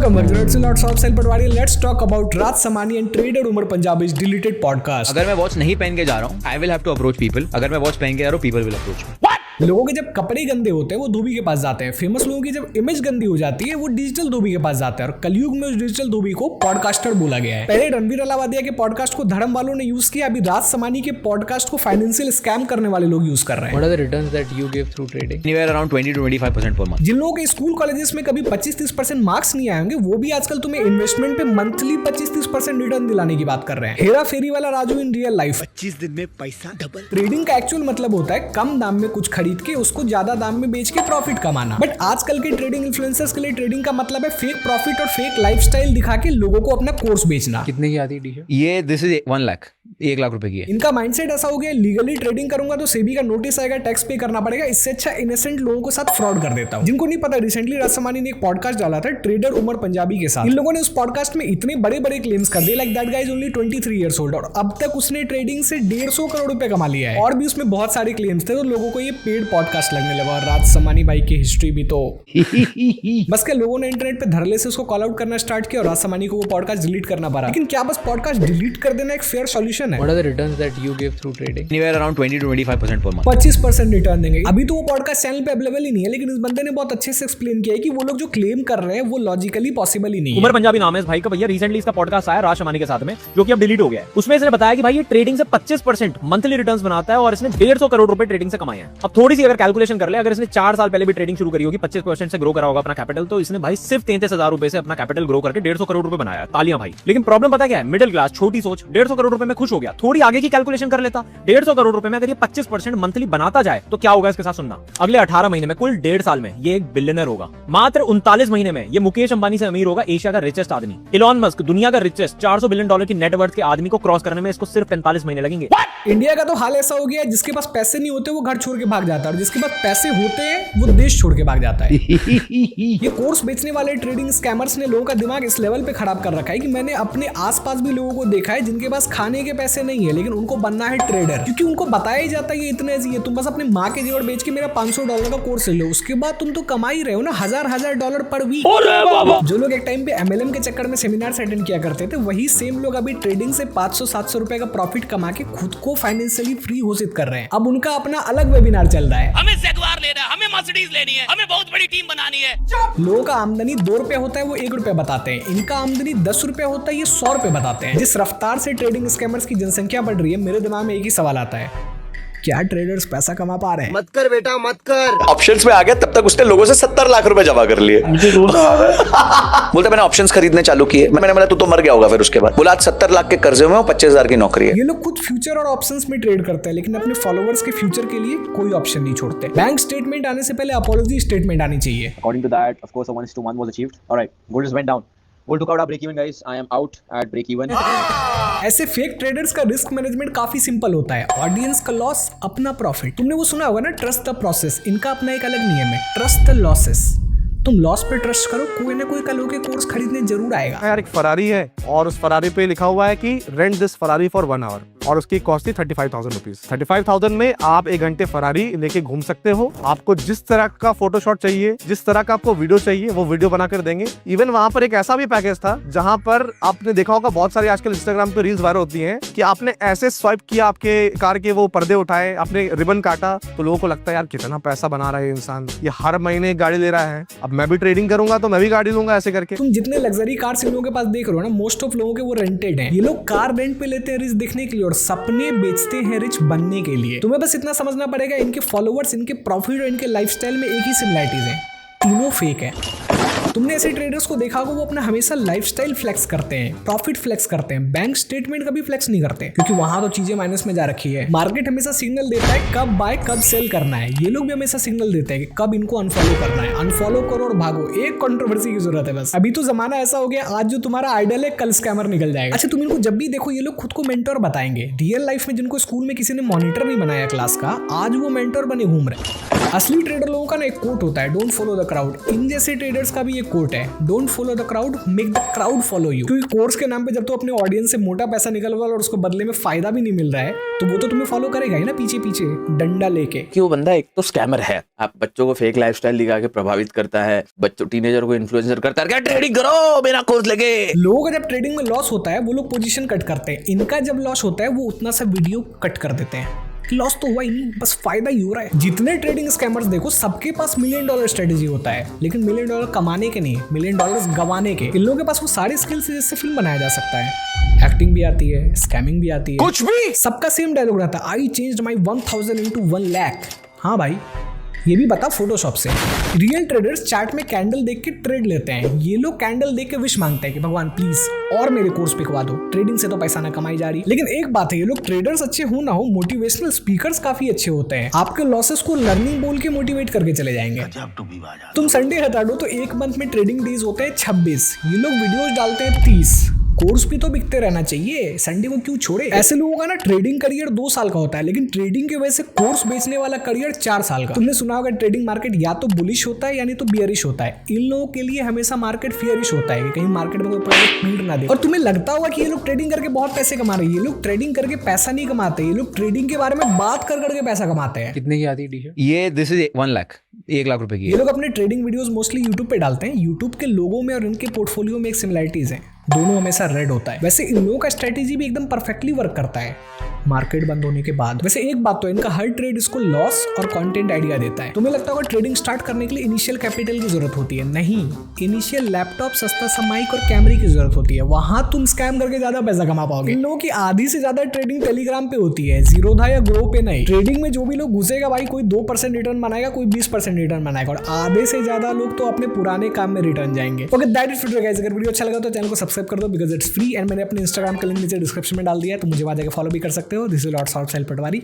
Welcome back to Lots of Sell Patwari. Let's talk about Raj Samani and Trader Umar Punjabi's deleted podcast. अगर मैं watch नहीं पहन के जा रहा हूँ, I will have to approach people. अगर मैं वॉच पहन के जा रहा हूँ, people will approach me. लोगों के जब कपड़े गंदे होते हैं वो धोबी के पास जाते हैं। फेमस लोगों की जब इमेज गंदी हो जाती है वो डिजिटल धोबी के पास जाते हैं। और कलयुग में उस डिजिटल धोबी को पॉडकास्टर बोला गया है। पहले रणवीर अलावादिया के पॉडकास्ट को धर्म वालों ने यूज किया, अभी राज समानी के पॉडकास्ट को फाइनेंशियल स्कैम करने वाले लोग यूज कर रहे हैं। What are the returns that you give through trading? Anywhere around 20 to 25% per month. जिन लोगों के स्कूल कॉलेजेस में कभी 25-30% मार्क्स नहीं आए होंगे वो भी आजकल तुम्हें इन्वेस्टमेंट पे मंथली 25-30% रिटर्न दिलाने की बात कर रहे हैं। हेरा फेरी वाला राजू इन रियल लाइफ। 25 दिन में पैसा डबल। ट्रेडिंग का एक्चुअल मतलब होता है कम दाम में कुछ खरीद के उसको ज्यादा दाम में बेच के प्रॉफिट कमाना। बट आजकल के ट्रेडिंग इन्फ्लुएंसर्स के लिए ट्रेडिंग का मतलब है फेक प्रॉफिट और फेक लाइफस्टाइल दिखा के लोगों को अपना कोर्स बेचना। कितने की आती है टी-शर्ट? ये दिस इज 1 लाख, 1 लाख रुपए की है। इनका माइंडसेट ऐसा हो गया, लीगली ट्रेडिंग करूंगा तो सेबी का नोटिस आएगा, टैक्स पे करना पड़ेगा, इससे अच्छा इनोसेंट लोगों के साथ फ्रॉड कर देता हूं। जिनको नहीं पता, रिसेंटली राज समानी ने एक पॉडकास्ट डाला था ट्रेडर उमर पंजाबी के साथ। इन लोगों ने उस पॉडकास्ट में इतने बड़े बड़े क्लेम्स कर दिए, like that guys only 23 years old, और अब तक उसने ट्रेडिंग से 150 करोड़ रुपए कमा लिया है। और भी उसमें बहुत सारे क्लेम्स थे, तो लोगों को ये पेड पॉडकास्ट लगने लगा। और राज समानी भाई की हिस्ट्री भी तो बस क्या लोगों ने इंटरनेट पे धरले से उसको कॉल आउट करना स्टार्ट किया और राज समानी को वो पॉडकास्ट डिलीट करना पड़ा। लेकिन क्या बस पॉडकास्ट डिलीट कर देना एक फेयर सॉल्यूशन है? What are the returns that you give through trading? Anywhere around 20 to 25% per month. 25% return देंगे। अभी तो वो पॉडकास्ट चैनल पे अवेलेबल ही नहीं है, लेकिन इस बंदे ने बहुत अच्छे से एक्सप्लेन किया है कि वो लोग जो क्लेम कर रहे हैं वो लॉजिकली पॉसिबल ही नहीं है। उमर पंजाबी नाम है इस भाई का। भैया रिसेंटली इसका पॉडकास्ट आया राज समानी के साथ में, जो कि अब डिलीट हो गया है। उसमें इसने बताया कि भाई ये ट्रेडिंग से 25% मंथली रिटर्न्स बनाता है और इसने 150 करोड़ रुपए ट्रेडिंग से कमाए हैं। अब थोड़ी सी अगर कैलकुलेशन कर ले, अगर इसने 4 साल पहले भी ट्रेडिंग शुरू करी होगी, 25% से ग्रो करा होगा अपना कैपिटल, तो इसने भाई सिर्फ 33,000 रुपए से अपना कैपिटल ग्रो करके 150 करोड़ रुपए बनाया। तालियां भाई। लेकिन प्रॉब्लम पता क्या है? मिडिल क्लास, छोटी सोच, 150 करोड़ रुपए में खुश हो गया। थोड़ी आगे की कैलकुलेशन कर लेता, 150 करोड़ रुपए में अगर ये 25% मंथली बनाता जाए तो क्या होगा इसके साथ सुनना। अगले 18 महीने में, कुल 1.5 साल में ये एक बिलियनर होगा। मात्र 39 महीने में ये मुकेश अंबानी से अमीर होगा, एशिया का रिचेस्ट आदमी। इलॉन मस्क, दुनिया का रिचेस्ट, $400 बिलियन की नेटवर्थ के आदमी को क्रॉस करने में इसको सिर्फ 45 महीने लगेंगे। इंडिया का तो हाल ऐसा हो गया है, जिसके पास पैसे नहीं होते वो घर छोड़ के भाग जाता है, और जिसके पास पैसे होते हैं वो देश छोड़ के भाग जाता है। ये कोर्स बेचने वाले ट्रेडिंग स्कैमर्स ने लोगों का दिमाग इस लेवल पे खराब कर रखा है कि मैंने अपने आसपास भी लोगों को देखा है जिनके पास खाने के पैसे नहीं है, लेकिन उनको बनना है ट्रेडर, क्योंकि उनको बताया ही जाता है कि इतने ऐसी है, तुम बस अपने माँ के जेवर बेच के मेरा $500 का कोर्स ले लो, उसके बाद तुम तो कमा ही रहे हो ना $1000 पर वीक। जो लोग एक टाइम पे MLM के चक्कर में सेमिनार अटेंड किया करते थे, वही सेम लोग अभी ट्रेडिंग से 500-700 रुपए का प्रॉफिट कमा के खुद को फाइनेंशियली फ्री घोषित कर रहे हैं। अब उनका अपना अलग वेबिनार चल रहा है। हमें जगुआर लेना है, हमें मर्सिडीज लेनी है, हमें बहुत बड़ी टीम बनानी है। लोगों का आमदनी ₹2 होता है वो ₹1 बताते हैं, इनका आमदनी ₹10 होता है ये ₹100 बताते हैं। जिस रफ्तार से ट्रेडिंग स्कैमर्स की जनसंख्या बढ़ रही है, मेरे दिमाग में एक ही सवाल आता है, क्या ट्रेडर्स पैसा कमा पा रहे हैं? मत कर बेटा मत कर। ऑप्शंस में आ गया, तब तक उसने लोगों से 70 लाख रुपए जमा कर लिए। बोलता मैंने ऑप्शंस खरीदने चालू किए। मैंने बोला तू तो मर गया होगा फिर उसके बाद। बोला आज 70 लाख के कर्जे में 25,000 की नौकरी है। ये लोग खुद फ्यूचर और ऑप्शंस में ट्रेड करते हैं, लेकिन अपने फॉलोअर्स के फ्यूचर के लिए कोई ऑप्शन नहीं छोड़ते। बैंक स्टेटमेंट आने से पहले अपॉलॉजी स्टेटमेंट आनी चाहिए। According to that, of course, a 1:1 was achieved. All right, gold just went down. Gold took out our break even, guys. I am out at break even. ऐसे fake traders का risk management काफी simple होता है। Audience का loss, अपना profit. तुमने वो सुना होगा ना, ट्रस्ट द प्रोसेस। इनका अपना एक अलग नियम है, ट्रस्ट द लॉसेस। तुम लॉस पे ट्रस्ट करो, कोई ना कोई कल होके कोर्स खरीदने जरूर आएगा। यार एक फरारी है और उस फरारी पे लिखा हुआ है कि rent this Ferrari for 1 hour, और उसकी कॉस्ट थी 35,000 रुपीज। 35,000 में आप 1 घंटे फरारी लेके घूम सकते हो। आपको जिस तरह का फोटोशॉट चाहिए, जिस तरह का आपको वीडियो चाहिए, वो वीडियो बना कर देंगे। इवन वहां पर एक ऐसा भी पैकेज था जहां पर आपने देखा होगा, बहुत सारी आजकल इंस्टाग्राम पे रील्स वायरल होती हैं कि आपने ऐसे स्वाइप किया, आपके कार के वो पर्दे उठाए, आपने रिबन काटा, तो लोगों को लगता है यार कितना पैसा बना रहा है इंसान, ये हर महीने एक गाड़ी ले रहा है, अब मैं भी ट्रेडिंग करूंगा तो मैं भी गाड़ी लूंगा, ऐसे करके। तुम जितने लग्जरी कार्स इन लोगों के पास देख रहे हो ना, मोस्ट ऑफ लोगों के वो रेंटेड हैं। ये लोग कार रेंट पे लेते हैं रिच दिखने के लिए और सपने बेचते हैं रिच बनने के लिए। तुम्हें बस इतना समझना पड़ेगा, इनके फॉलोअर्स, इनके प्रॉफिट और इनके लाइफस्टाइल में एक ही सिमिलरिटीज हैं, तीनों फेक है। तुमने ऐसे ट्रेडर्स को देखा होगा, वो अपना हमेशा लाइफस्टाइल फ्लेक्स करते हैं, प्रॉफिट फ्लेक्स करते हैं, बैंक स्टेटमेंट कभी फ्लेक्स नहीं करते, क्योंकि वहां तो चीजें माइनस में जा रखी है। मार्केट हमेशा सिग्नल देता है कब बाय कब सेल करना है। ये लोग भी हमेशा सिग्नल देते हैं कि कब इनको अनफॉलो करना है। अनफॉलो करो और भागो, एक कंट्रोवर्सी की जरूरत है बस। अभी तो जमाना ऐसा हो गया, आज जो तुम्हारा आइडल है कल स्कैमर निकल जाएगा। अच्छा, तुम इनको जब भी देखो, ये लोग खुद को मेंटर बताएंगे। रियल लाइफ में जिनको स्कूल में किसी ने मॉनिटर नहीं बनाया क्लास का, आज वो मेंटर बने घूम रहे। असली ट्रेडर लोगों का ना एक कोट होता है, डोंट फॉलो द क्राउड। इन जैसे ट्रेडर्स का भी ये एक कोट है, don't follow the crowd, make the crowd follow you. क्योंकि कोर्स के नाम पे जब तो अपने ऑडियंस से मोटा पैसा निकलवा और उसको बदले में फायदा भी नहीं मिल रहा है, तो वो तो तुम्हें फॉलो करेगा ही ना पीछे पीछे डंडा लेके। कि वो बंदा एक तो स्कैमर है, आप बच्चों को फेक लाइफस्टाइल दिखा के प्रभावित करता है, बच्चों टीनेजर को इन्फ्लुएंसर करता है, क्या ट्रेडिंग करो मेरा कोर्स लेके। लोगों का जब ट्रेडिंग में लॉस होता है वो लोग पोजीशन कट करते हैं, इनका जब लॉस होता है वो उतना सा वीडियो कट कर देते हैं। लॉस तो हुआ ही नहीं, बस फायदा ही हो रहा है। जितने ट्रेडिंग स्कैमर्स देखो सबके पास $1 मिलियन स्ट्रेटेजी होता है, लेकिन $1 मिलियन कमाने के नहीं, $1 मिलियन गंवाने के। इन लोगों के पास वो सारी स्किल्स है जिससे फिल्म बनाया जा सकता है। एक्टिंग भी आती है, स्कैमिंग भी आती है, कुछ भी। सबका सेम डायलॉग रहता है, आई चेंज्ड माय 1000 into 1 lakh। हाँ भाई, ये भी बता फोटोशॉप से। रियल ट्रेडर्स चार्ट में कैंडल देख के ट्रेड लेते हैं, ये लोग कैंडल देख के विश मांगते हैं कि भगवान प्लीज और मेरे कोर्स पिकवा दो, ट्रेडिंग से तो पैसा ना कमाई जा रही। लेकिन एक बात है, ये लोग ट्रेडर्स अच्छे हो ना हो, मोटिवेशनल स्पीकर्स काफी अच्छे होते हैं, आपके लॉसेस को लर्निंग बोल के मोटिवेट करके चले जाएंगे। तुम संडे हटा दो तो एक मंथ में ट्रेडिंग डेज होते हैं 26, ये लोग वीडियोस डालते हैं 30। कोर्स भी तो बिकते रहना चाहिए, संडे को क्यों छोड़े। ऐसे लोगों का ना ट्रेडिंग करियर 2 साल का होता है, लेकिन ट्रेडिंग की वजह से कोर्स बेचने वाला करियर 4 साल का। तुमने सुना होगा ट्रेडिंग मार्केट या तो बुलिश होता है या नहीं तो बियरिश होता है। इन लोगों के लिए हमेशा मार्केट फियरिश होता है कि कहीं मार्केट में कोई प्रोडक्ट टूट ना दे। और तुम्हें लगता होगा कि ये लोग ट्रेडिंग करके बहुत पैसे कमा रहे हैं, ये लोग ट्रेडिंग करके पैसा नहीं कमाते, ये लोग ट्रेडिंग के बारे में बात कर करके पैसा कमाते हैं। कितने की आती है टी-शर्ट? ये दिस इज 1 लाख, 1 लाख रुपए की ये है। लोग अपने ट्रेडिंग वीडियोस मोस्टली यूट्यूब पे डालते हैं। यूट्यूब के लोगों में और इनके पोर्टफोलियो में एक सिमिलरिटीज है, दोनों हमेशा रेड होता है। वैसे इन लोगों का स्ट्रेटेजी भी एकदम परफेक्टली वर्क करता है मार्केट बंद होने के बाद। वैसे एक बात तो, इनका हर ट्रेड इसको लॉस और कंटेंट आइडिया देता है। तुम्हें लगता होगा ट्रेडिंग स्टार्ट करने के लिए इनिशियल कैपिटल की जरूरत होती है, नहीं, इनिशियल लैपटॉप, सस्ता सा माइक और कैमरे की जरूरत होती है, वहां तुम स्कैम करके ज्यादा पैसा कमा पाओगे। इन लोगों की आधी से ज्यादा ट्रेडिंग टेलीग्राम पे होती है, जीरोधा या ग्रो पे नहीं। ट्रेडिंग में जो भी लोग घुसेगा भाई, कोई 2% रिटर्न बनाएगा, कोई 20% रिटर्न बनाएगा, और आधे से ज्यादा लोग तो अपने पुराने काम में रिटर्न जाएंगे। Okay, that is for guys. अगर वीडियो अच्छा लगा तो चैनल को सब्सक्राइब कर दो, बिकॉज इट्स फ्री, एंड मैंने अपने इंस्टाग्राम का लिंक नीचे डिस्क्रिप्शन में डाल दिया है, तो मुझे वहां जाकर फॉलो भी कर सकते हो। This is lords of sale Patwari.